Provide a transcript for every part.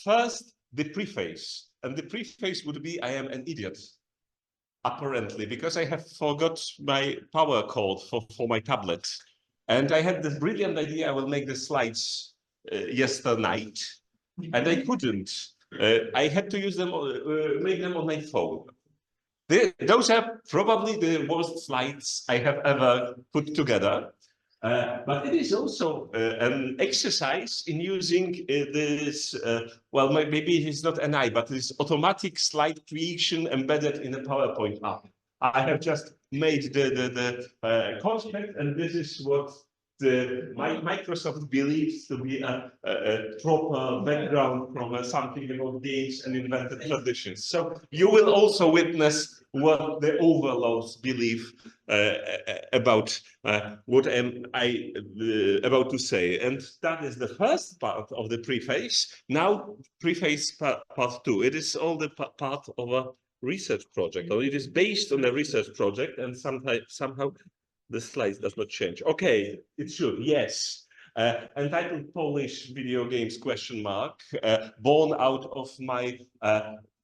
first, the preface. And the preface would be, I am an idiot, apparently, because I have forgot my power cord for my tablet. And I had this brilliant idea, I will make the slides yesterday night, and I couldn't. I had to use them, make them on my phone. Those are probably the worst slides I have ever put together. But it is also an exercise in using this, well, maybe it's not NI, but this automatic slide creation embedded in a PowerPoint app. I have just made the concept, and this is what Microsoft believes to be a proper background from something about games and invented traditions. So you will also witness what the overlords believe about what am I about to say. And that is the first part of the preface. Now, preface part two. It is all the part of a research project, or it is based on a research project, and somehow the slides does not change. Okay, it should, yes. Entitled Polish Video Games ? Born out of my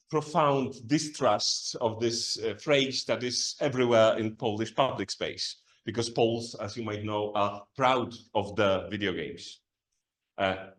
profound distrust of this phrase that is everywhere in Polish public space, because Poles, as you might know, are proud of the video games.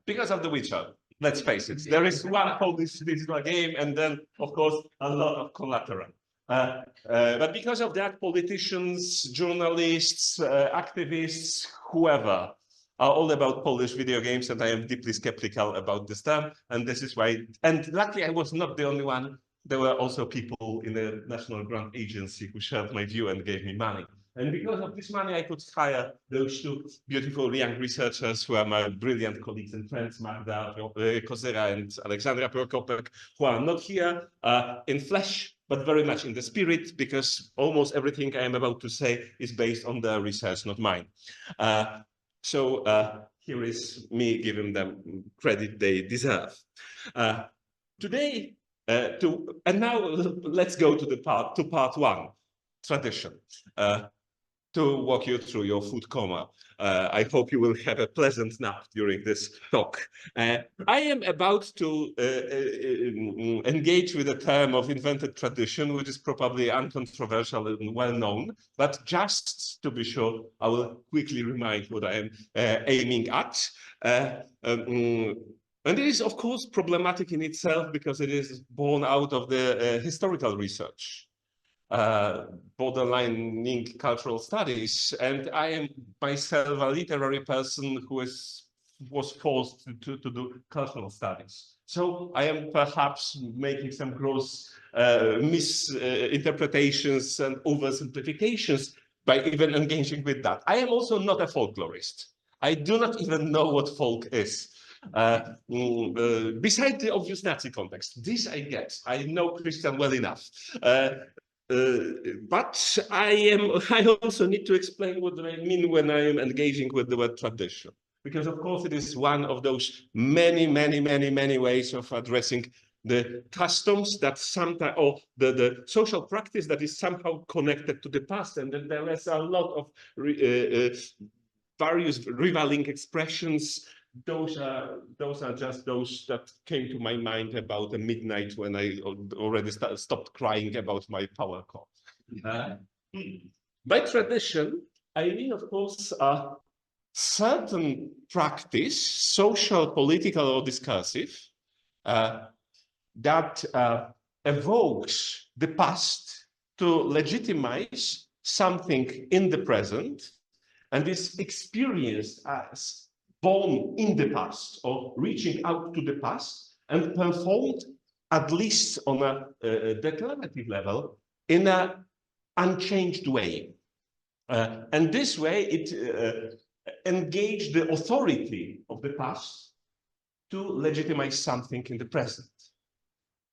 Because of The Witcher, let's face it, there is one Polish digital game, and then, of course, a lot of collateral. But because of that, politicians, journalists, activists, whoever, are all about Polish video games, and I am deeply skeptical about this term, and this is why, and luckily I was not the only one. There were also people in the National Grant Agency who shared my view and gave me money. And because of this money, I could hire those two beautiful young researchers who are my brilliant colleagues and friends, Magda Kozyra and Alexandra Prokopek, who are not here in flesh, but very much in the spirit, because almost everything I am about to say is based on their research, not mine. So here is me giving them credit they deserve. Today, and now let's go to part one, tradition. To walk you through your food coma. I hope you will have a pleasant nap during this talk. I am about to engage with a term of invented tradition, which is probably uncontroversial and well known, but just to be sure, I will quickly remind what I am aiming at. And it is, of course, problematic in itself because it is born out of the historical research. Borderlining cultural studies, and I am myself a literary person who was forced to do cultural studies. So I am perhaps making some gross misinterpretations and oversimplifications by even engaging with that. I am also not a folklorist. I do not even know what folk is. Beside the obvious Nazi context, this I get. I know Christian well enough. But I also need to explain what I mean when I am engaging with the word tradition, because of course it is one of those many ways of addressing the customs that sometimes, or the social practice that is somehow connected to the past, and then there is a lot of various rivaling expressions. Those are just those that came to my mind about the midnight when I already stopped crying about my power cord. By tradition, I mean, of course, a certain practice, social, political, or discursive, that evokes the past to legitimize something in the present, and is experienced as born in the past or reaching out to the past and performed, at least on a declarative level, in an unchanged way. And this way it engaged the authority of the past to legitimize something in the present.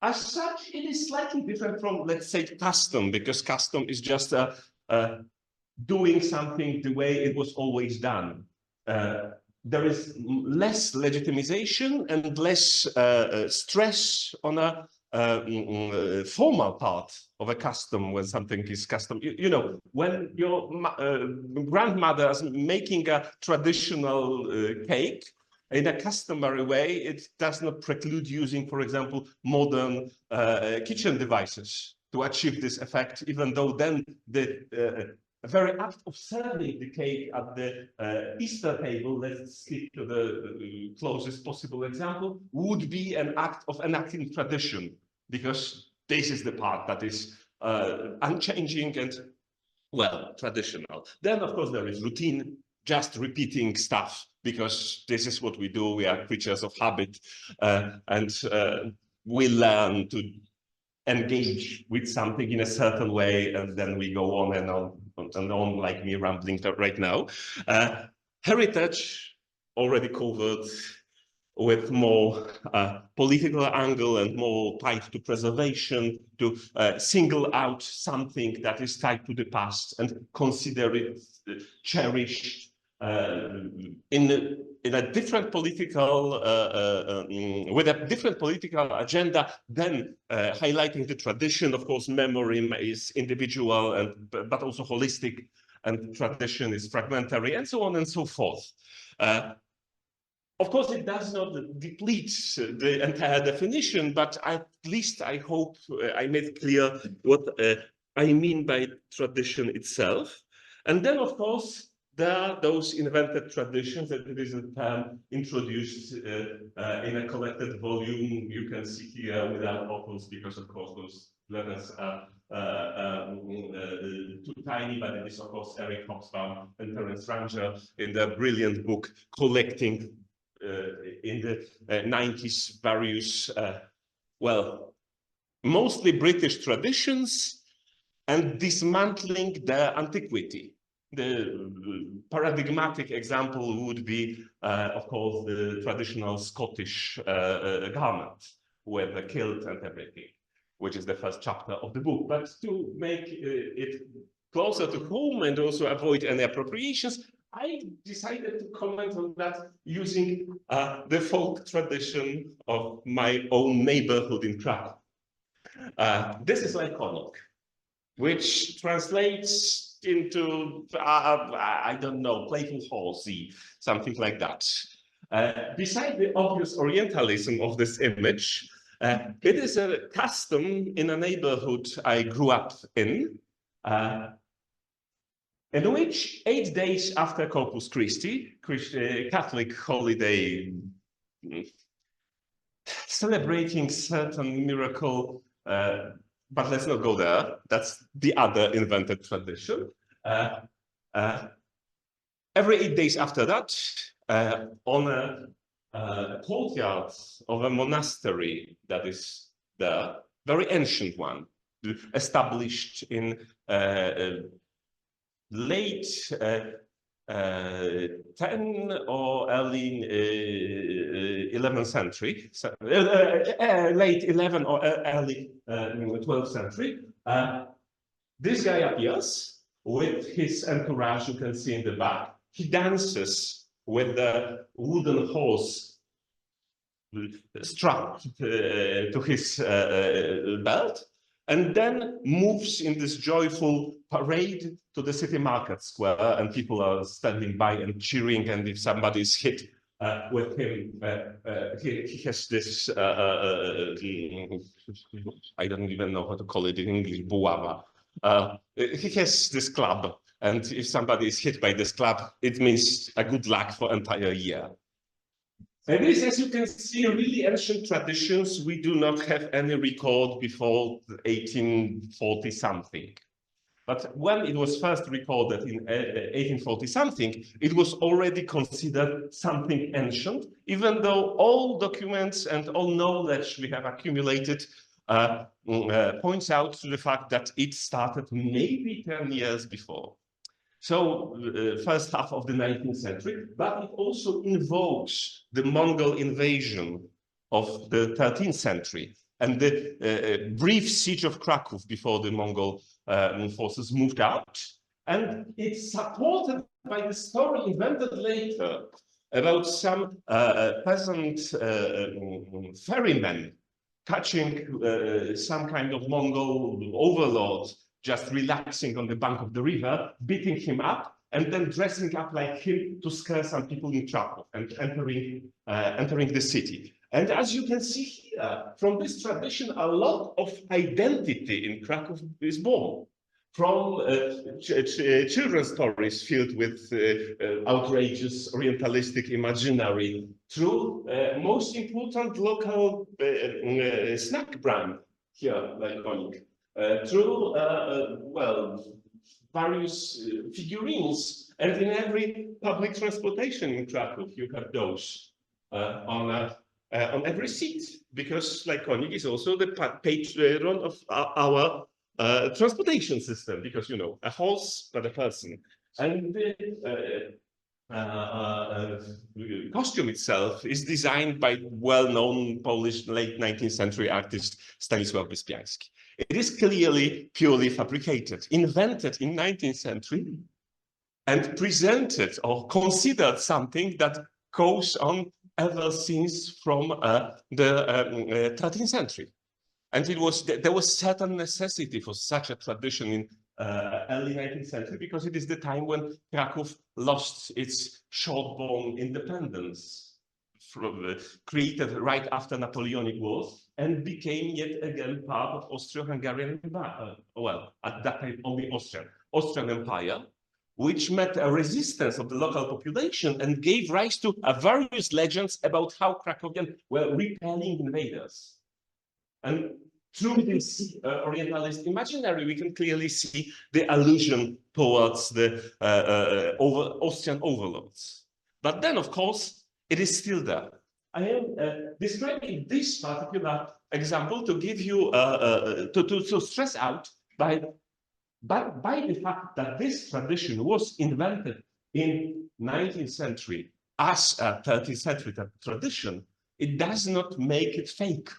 As such, it is slightly different from, let's say, custom, because custom is just doing something the way it was always done. There is less legitimization and less stress on a formal part of a custom when something is custom. You know, when your grandmother is making a traditional cake, in a customary way, it does not preclude using, for example, modern kitchen devices to achieve this effect, even though then the very act of serving the cake at the Easter table, let's stick to the closest possible example, would be an act of enacting tradition, because this is the part that is unchanging and, well, traditional. Then, of course, there is routine, just repeating stuff, because this is what we do. We are creatures of habit, and we learn to engage with something in a certain way, and then we go on and on, like me rambling right now. Heritage, already covered, with more political angle and more tied to preservation, to single out something that is tied to the past and consider it cherished in a different political, with a different political agenda, then highlighting the tradition. Of course, memory is individual, and but also holistic, and tradition is fragmentary, and so on and so forth. Of course, it does not deplete the entire definition, but at least I hope I made clear what I mean by tradition itself. And then, of course, there are those invented traditions, that it is a term introduced in a collected volume. You can see here without authors, because, of course, those letters are too tiny, but it is, of course, Eric Hobsbawm and Terence Ranger in their brilliant book collecting in the 90s various, well, mostly British traditions and dismantling their antiquity. The paradigmatic example would be, of course, the traditional Scottish garment with the kilt and everything, which is the first chapter of the book. But to make it closer to home and also avoid any appropriations, I decided to comment on that using the folk tradition of my own neighborhood in Prague. This is Majkowski, which translates into, I don't know, playful horsey, something like that. Beside the obvious Orientalism of this image, it is a custom in a neighborhood I grew up in which 8 days after Corpus Christi, Catholic holiday celebrating certain miracle, but let's not go there. That's the other invented tradition. Every 8 days after that, on a courtyard of a monastery that is there, very ancient one, established in late 10 or early 11th century, late 11 or early 12th century. This guy appears with his entourage, you can see in the back. He dances with the wooden horse strapped to his belt, and then moves in this joyful parade to the city market square, and people are standing by and cheering, and if somebody is hit with him, he has this, I don't even know how to call it in English, buława. He has this club, and if somebody is hit by this club, it means a good luck for entire year. And this, as you can see, really ancient traditions. We do not have any record before 1840 something. But when it was first recorded in 1840 something, it was already considered something ancient, even though all documents and all knowledge we have accumulated points out to the fact that it started maybe 10 years before. So first half of the 19th century, but it also invokes the Mongol invasion of the 13th century and the brief siege of Krakow before the Mongol forces moved out. And it's supported by the story invented later about some peasant ferrymen catching some kind of Mongol overlord just relaxing on the bank of the river, beating him up, and then dressing up like him to scare some people in Krakow and entering the city. And as you can see here, from this tradition, a lot of identity in Krakow is born. From children's stories filled with outrageous orientalistic imaginary, through most important local snack brand here, Majkowski, through, well, various figurines, and in every public transportation in Krakow, you have those on every seat, because Majkowski is also the patron of our transportation system, because, you know, a horse, but a person. And the costume itself is designed by well-known Polish late 19th century artist Stanisław Wyspiański. It is clearly purely fabricated, invented in 19th century, and presented or considered something that goes on ever since from the 13th century. And there was certain necessity for such a tradition in early 19th century, because it is the time when Krakow lost its short-born independence, created right after Napoleonic Wars, and became yet again part of Austro-Hungarian Empire. Well, at that time only Austrian Empire, which met a resistance of the local population and gave rise to various legends about how Krakowians were repelling invaders. And through this Orientalist imaginary, we can clearly see the allusion towards the Austrian overlords. But then, of course, it is still there. I am describing this particular example to give you, to stress out by the fact that this tradition was invented in 19th century as a 13th century tradition, it does not make it fake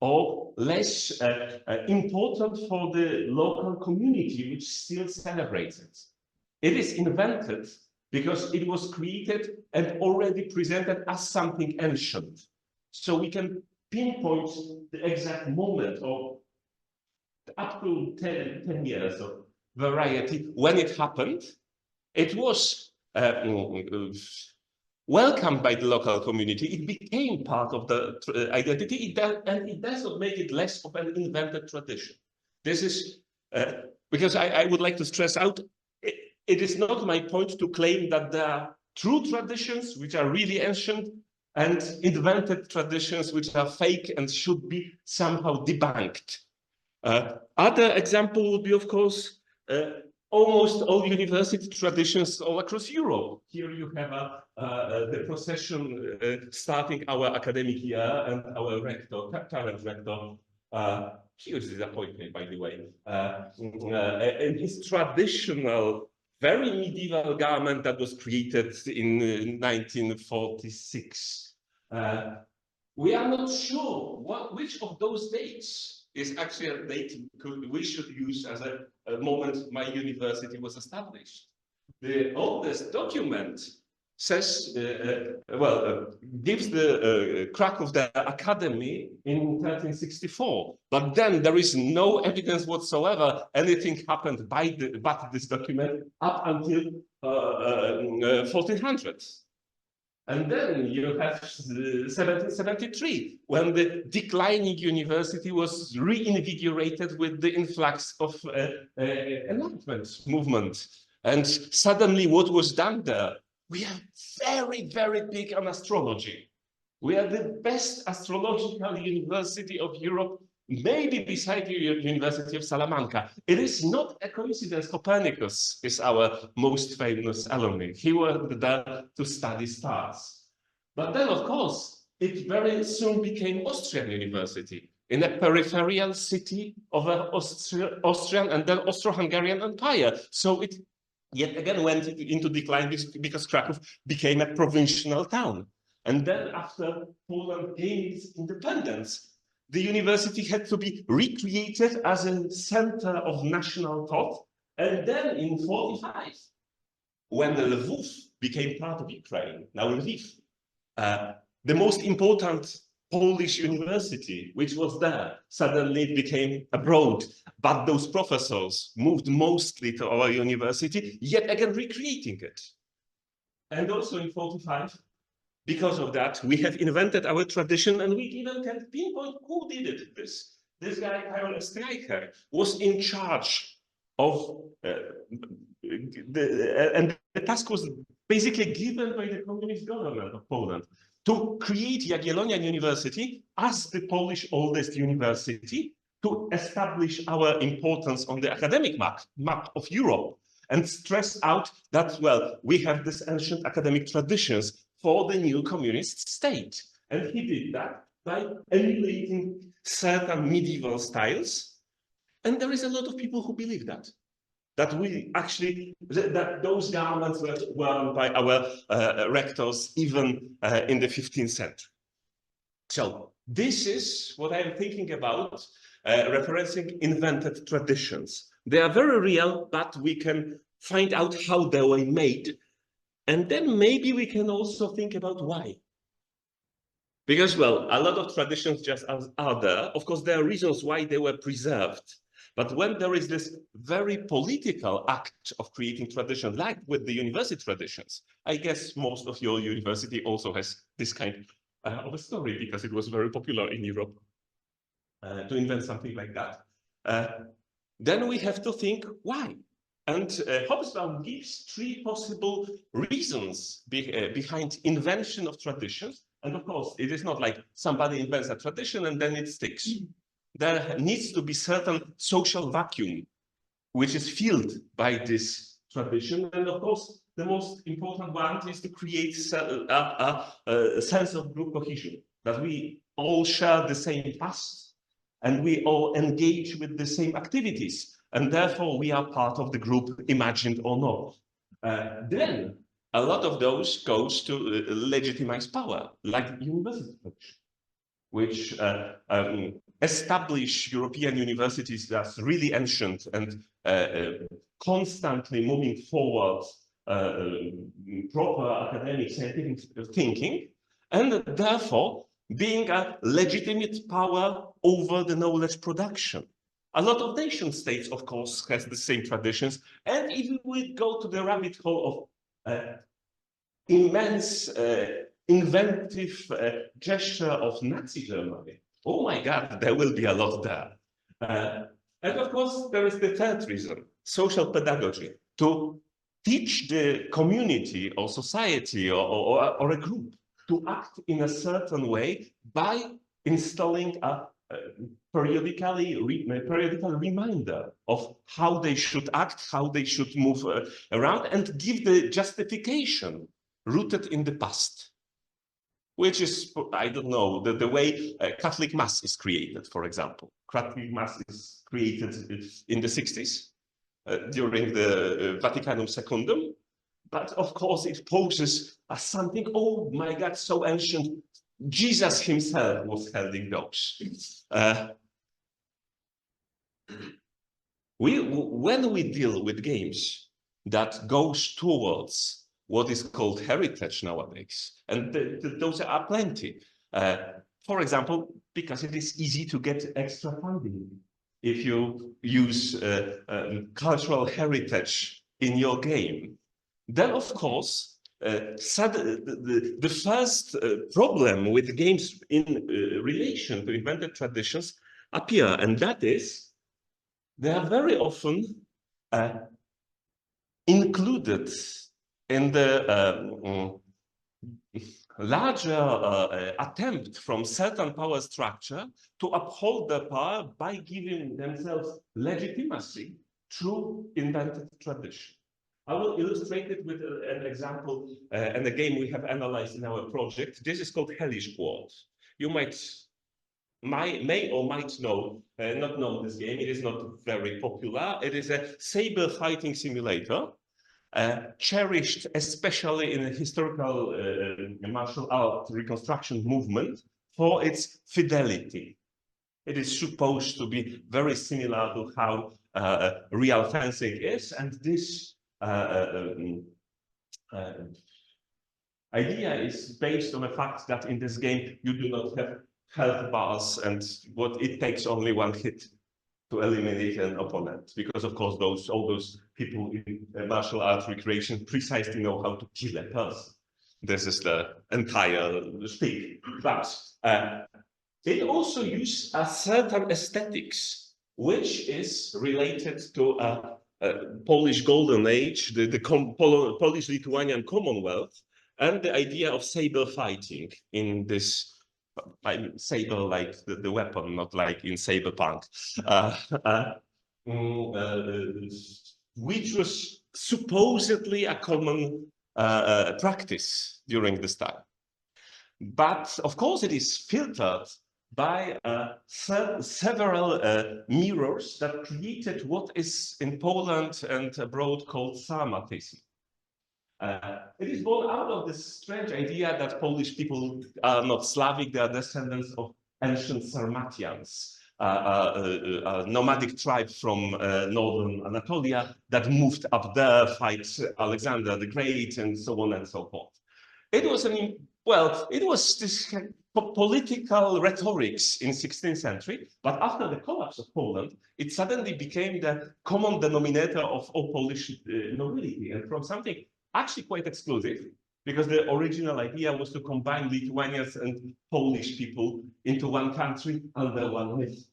or less important for the local community, which still celebrates it. It is invented because it was created and already presented as something ancient. So we can pinpoint the exact moment of up to 10 years of variety when it happened. It was welcomed by the local community. It became part of the identity, and it does not make it less of an invented tradition. This is because I would like to stress out, it is not my point to claim that there are true traditions which are really ancient and invented traditions which are fake and should be somehow debunked. Other example would be, of course, almost all university traditions all across Europe. Here you have the procession starting our academic year, and our rector, current rector, huge disappointment, by the way, in his traditional, very medieval garment that was created in 1946. We are not sure which of those dates is actually a date we should use as a moment my university was established. The oldest document says, gives the Krakow the academy in 1364, but then there is no evidence whatsoever anything happened but this document up until 1400. And then you have 1773, when the declining university was reinvigorated with the influx of Enlightenment movement. And suddenly what was done there? We are very, very big on astrology. We are the best astrological university of Europe, maybe beside the University of Salamanca. It is not a coincidence Copernicus is our most famous alumni. He was there to study stars. But then, of course, it very soon became Austrian university in a peripheral city of an Austrian and then Austro-Hungarian Empire. So it yet again went into decline because Krakow became a provincial town. And then after Poland gained its independence, the university had to be recreated as a center of national thought. And then in 1945, when Lviv became part of Ukraine, now Lviv, the most important Polish university, which was there, suddenly it became abroad. But those professors moved mostly to our university, yet again recreating it. And also in 45, because of that, we have invented our tradition, and we even can pinpoint who did it. This guy, Karol Streicher, was in charge of and the task was basically given by the communist government of Poland to create Jagiellonian University as the Polish oldest university, to establish our importance on the academic map of Europe, and stress out that, well, we have this ancient academic traditions for the new communist state. And he did that by emulating certain medieval styles. And there is a lot of people who believe that we actually, that those garments were worn by our rectors even in the 15th century. So this is what I'm thinking about, referencing invented traditions. They are very real, but we can find out how they were made. And then maybe we can also think about why. Because, well, a lot of traditions just are there. Of course, there are reasons why they were preserved. But when there is this very political act of creating tradition, like with the university traditions, I guess most of your university also has this kind of a story, because it was very popular in Europe to invent something like that. Then we have to think why. And Hobsbawm gives three possible reasons behind invention of traditions. And of course, it is not like somebody invents a tradition and then it sticks. There needs to be certain social vacuum, which is filled by this tradition. And of course, the most important one is to create a sense of group cohesion, that we all share the same past and we all engage with the same activities. And therefore, we are part of the group, imagined or not. Then a lot of those goes to legitimize power, like university tradition, which establish European universities as really ancient and constantly moving forward proper academic scientific thinking, and therefore being a legitimate power over the knowledge production. A lot of nation states, of course, has the same traditions. And if we go to the rabbit hole of immense inventive gesture of Nazi Germany, oh my God, there will be a lot there. And of course, there is the third reason, social pedagogy, to teach the community or society or a group to act in a certain way by installing a periodical reminder of how they should act, how they should move around, and give the justification rooted in the past, which is, I don't know, the way Catholic Mass is created, for example. Catholic Mass is created in the 60s during the Vaticanum Secundum, but of course it poses as something, oh my God, so ancient. Jesus himself was holding those. When we deal with games that goes towards what is called heritage nowadays, and those are plenty. For example, because it is easy to get extra funding if you use cultural heritage in your game. Then, of course, the first problem with games in relation to invented traditions appear, and that is they are very often included in the larger attempt from certain power structure to uphold their power by giving themselves legitimacy through invented tradition. I will illustrate it with an example and a game we have analyzed in our project. This is called Hellish Quad. You may or might not know this game. It is not very popular. It is a saber fighting simulator, cherished especially in the historical martial art reconstruction movement for its fidelity. It is supposed to be very similar to how real fencing is, and this idea is based on the fact that in this game you do not have health bars and what it takes only one hit to eliminate an opponent, because of course all those people in martial arts recreation precisely know how to kill a person. This is the entire thing. But it also uses a certain aesthetics, which is related to a Polish Golden Age, the Polish-Lithuanian Commonwealth, and the idea of saber fighting in this. I mean, saber like the weapon, not like in cyberpunk, which was supposedly a common practice during this time. But of course, it is filtered by several mirrors that created what is in Poland and abroad called sarmatism. It is born out of this strange idea that Polish people are not Slavic, they are descendants of ancient Sarmatians, a nomadic tribe from northern Anatolia that moved up there, fight Alexander the Great, and so on and so forth. It was it was this political rhetorics in 16th century, but after the collapse of Poland, it suddenly became the common denominator of all Polish nobility, and from something actually quite exclusive, because the original idea was to combine Lithuanians and Polish people into one country under one myth.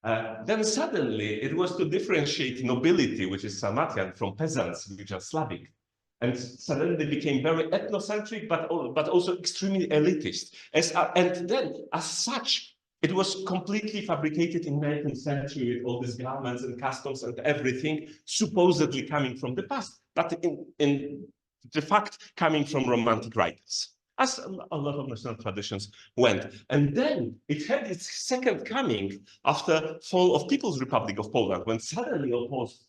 Then suddenly it was to differentiate nobility, which is Sarmatian, from peasants, which are Slavic. And suddenly they became very ethnocentric, but also extremely elitist. And then, as such, it was completely fabricated in 19th century with all these governments and customs and everything, supposedly coming from the past, but in the fact coming from Romantic writers, as a lot of national traditions went. And then it had its second coming after fall of People's Republic of Poland, when suddenly opposed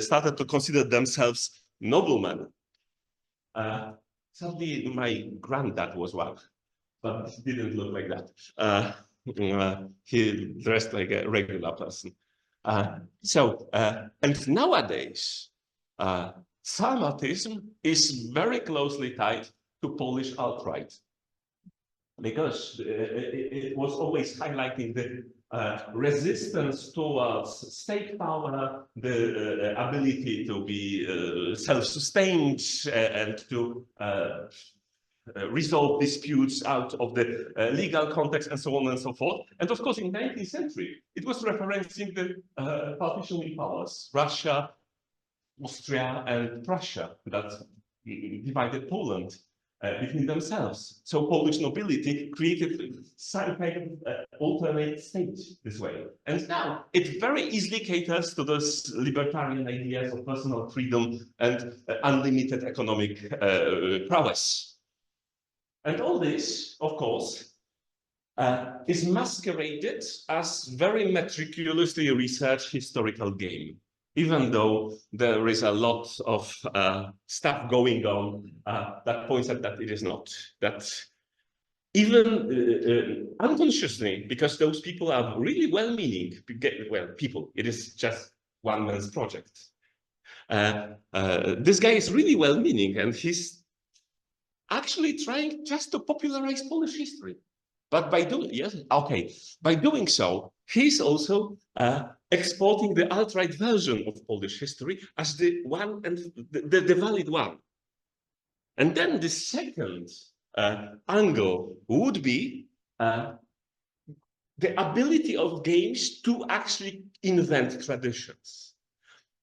started to consider themselves noblemen. Sadly, my granddad was one, but he didn't look like that. He dressed like a regular person. And nowadays, Sarmatism is very closely tied to Polish alt-right, because it was always highlighting the resistance towards state power, the ability to be self-sustained and to resolve disputes out of the legal context and so on and so forth. And of course, in 19th century, it was referencing the partitioning powers, Russia, Austria, and Prussia, that divided Poland between themselves. So Polish nobility created some kind of alternate state this way. And now it very easily caters to those libertarian ideas of personal freedom and unlimited economic prowess. And all this, of course, is masqueraded as very meticulously researched historical game, even though there is a lot of stuff going on that points at that it is not. That even unconsciously, because those people are really well-meaning, people, it is just one man's project. This guy is really well-meaning, and he's actually trying just to popularize Polish history. But by doing so, he's also exporting the alt-right version of Polish history as the one and the valid one. And then the second angle would be the ability of games to actually invent traditions.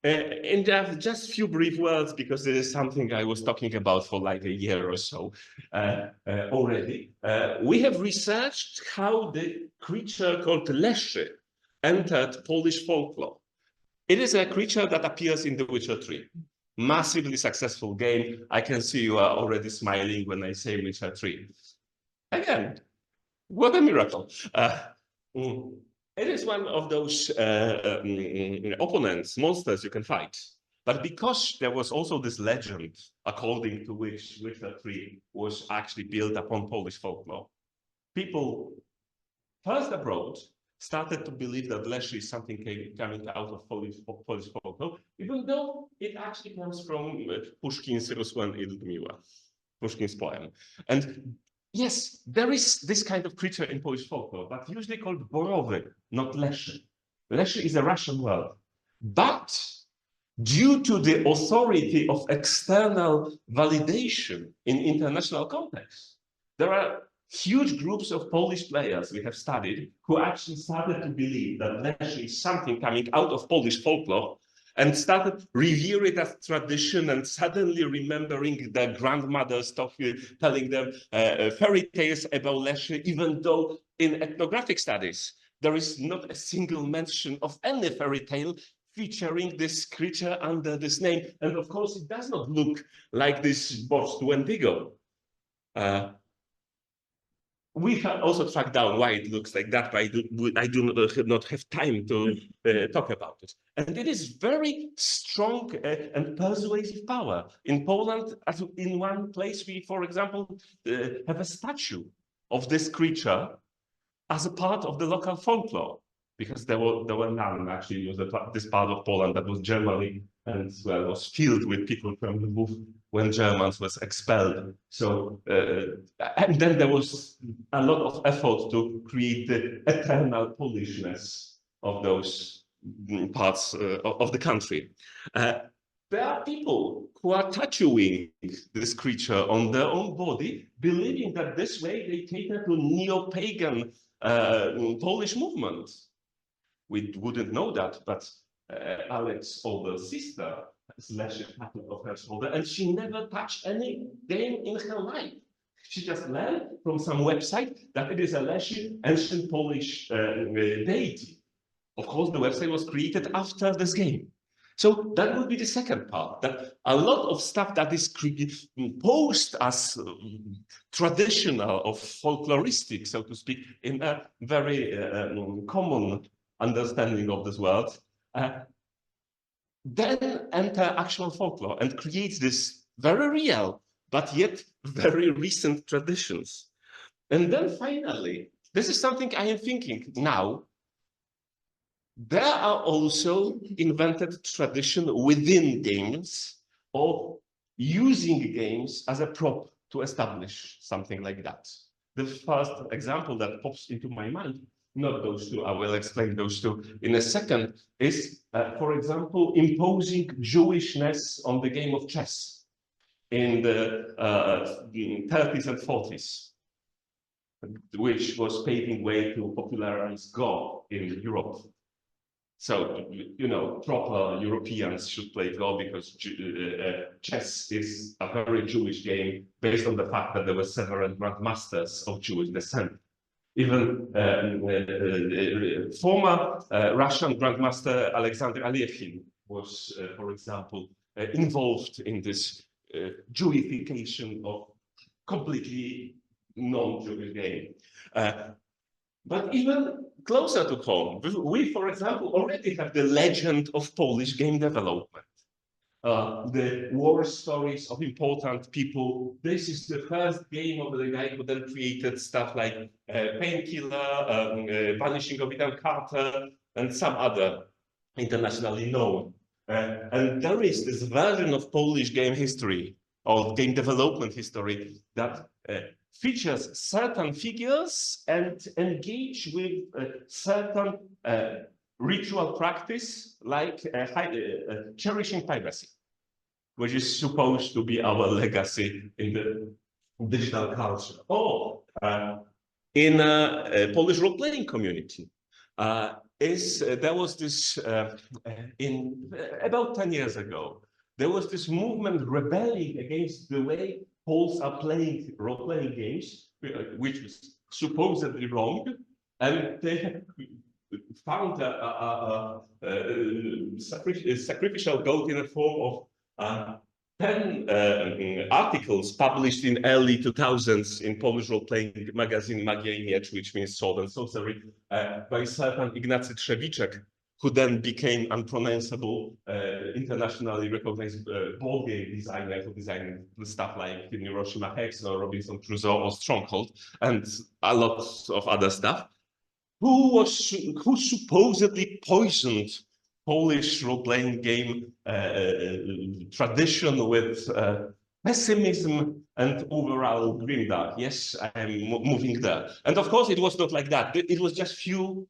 And just a few brief words, because this is something I was talking about for like a year or so already. We have researched how the creature called Leszy entered Polish folklore. It is a creature that appears in The Witcher 3. Massively successful game. I can see you are already smiling when I say Witcher 3. Again, what a miracle. It is one of those opponents, monsters you can fight. But because there was also this legend, according to which Witcher 3 was actually built upon Polish folklore, people, first abroad, started to believe that Leszy is something coming out of Polish folklore, even though it actually comes from Pushkin's Ruslan i Ludmiła, Pushkin's poem. And yes, there is this kind of creature in Polish folklore, but usually called borowy, not leszy. Leszy is a Russian word. But due to the authority of external validation in international context, there are huge groups of Polish players we have studied who actually started to believe that leszy is something coming out of Polish folklore and started revering it as tradition and suddenly remembering their grandmothers telling them fairy tales about leszy, even though in ethnographic studies, there is not a single mention of any fairy tale featuring this creature under this name. And of course, it does not look like this boss to Wendigo. We have also tracked down why it looks like that, but I do not have time to talk about it. And it is very strong and persuasive power. In Poland, in one place, we, for example, have a statue of this creature as a part of the local folklore, because there were none actually. It was this part of Poland that was Germany and well, was filled with people from the move when Germans was expelled. So and then there was a lot of effort to create the eternal Polishness of those parts of the country. There are people who are tattooing this creature on their own body, believing that this way they cater to neo-pagan Polish movement. We wouldn't know that, but Alex's older sister has leszy tattoo of her shoulder, and she never touched any game in her life. She just learned from some website that it is a leszy, ancient Polish deity. Of course, the website was created after this game. So that would be the second part, that a lot of stuff that is posed as traditional or folkloristic, so to speak, in a very common understanding of this world, then enter actual folklore and creates this very real, but yet very recent traditions. And then finally, this is something I am thinking now, there are also invented tradition within games of using games as a prop to establish something like that. The first example that pops into my mind, not those two, I will explain those two in a second, is, for example, imposing Jewishness on the game of chess in the 30s and 40s, which was paving way to popularize Go in Europe. So, you know, proper Europeans should play Go because chess is a very Jewish game based on the fact that there were several grandmasters of Jewish descent. Even former Russian grandmaster Alexander Alekhin was, for example, involved in this Jewification of completely non-Jewish game. But even closer to home, we, for example, already have the legend of Polish game development. The war stories of important people. This is the first game of the guy who then created stuff like Painkiller, Vanishing of Ethan Carter, and some other internationally known. And there is this version of Polish game history or game development history that features certain figures and engage with certain ritual practice like cherishing piracy, which is supposed to be our legacy in the digital culture. Or in a Polish role-playing community, there was this, in about 10 years ago, there was this movement rebelling against the way Poles are playing role-playing games, which was supposedly wrong, and they found a sacrificial goat in the form of 10 articles published in early 2000s in Polish role-playing magazine Magia i Miecz, which means sword and sorcery, by certain Ignacy Trzewiczek, who then became unpronounceable, internationally recognized board game designer who designed stuff like Hiroshima Hex or Robinson Crusoe or Stronghold and a lot of other stuff, who supposedly poisoned Polish role-playing game tradition with pessimism and overall grimdark. Yes, I am moving there. And of course, it was not like that. It was just few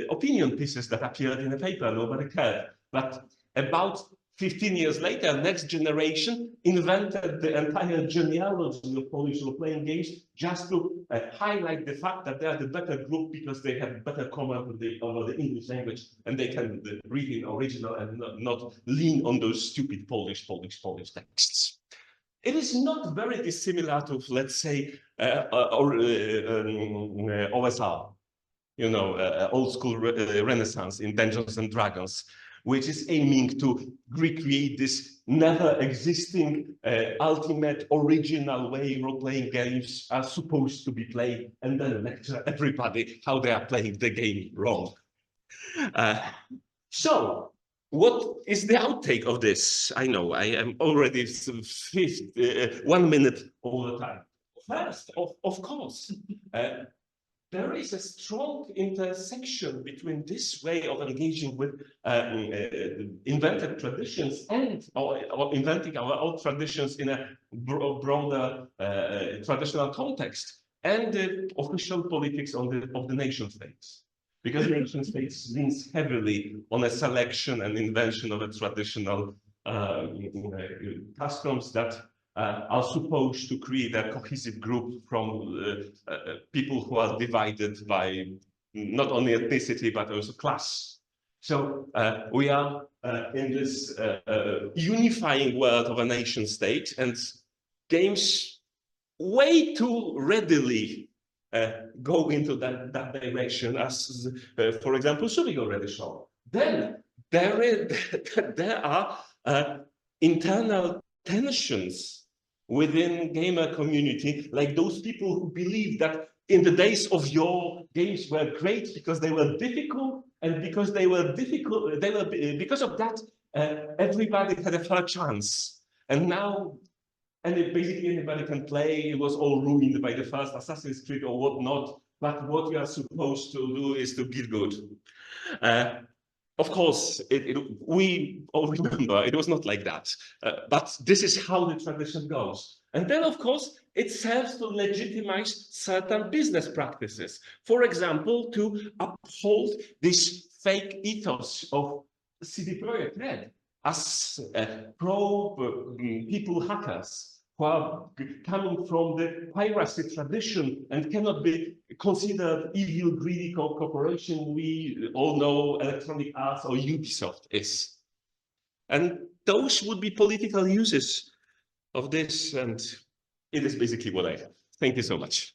opinion pieces that appeared in a paper. Nobody cared. But about 15 years later, next generation invented the entire genealogy of Polish role-playing games just to highlight the fact that they are the better group because they have better command over the English language and they can read in original and not lean on those stupid Polish texts. It is not very dissimilar to, let's say, OSR, old school Renaissance in Dungeons and Dragons, which is aiming to recreate this never existing ultimate original way role-playing games are supposed to be played and then lecture everybody how they are playing the game wrong. So what is the outtake of this? I know I am already 1 minute over time. First, of course, there is a strong intersection between this way of engaging with invented traditions and or inventing our own traditions in a broader traditional context and the official politics of the nation states. Because nation states leans heavily on a selection and invention of a traditional customs that are supposed to create a cohesive group from people who are divided by not only ethnicity, but also class. So we are in this unifying world of a nation state, and games way too readily go into that direction, as, for example, Surik already showed. Then there are internal tensions within gamer community, like those people who believe that in the days of your games were great because they were difficult, and because they were difficult, because of that, everybody had a fair chance. And now, basically anybody can play. It was all ruined by the first Assassin's Creed or whatnot. But what you are supposed to do is to be good. Of course, we all remember it was not like that. But this is how the tradition goes. And then, of course, it serves to legitimize certain business practices. For example, to uphold this fake ethos of CD Projekt Red as people hackers who are coming from the piracy tradition and cannot be considered evil, greedy corporation we all know Electronic Arts or Ubisoft is. And those would be political uses of this, and it is basically what I have. Thank you so much.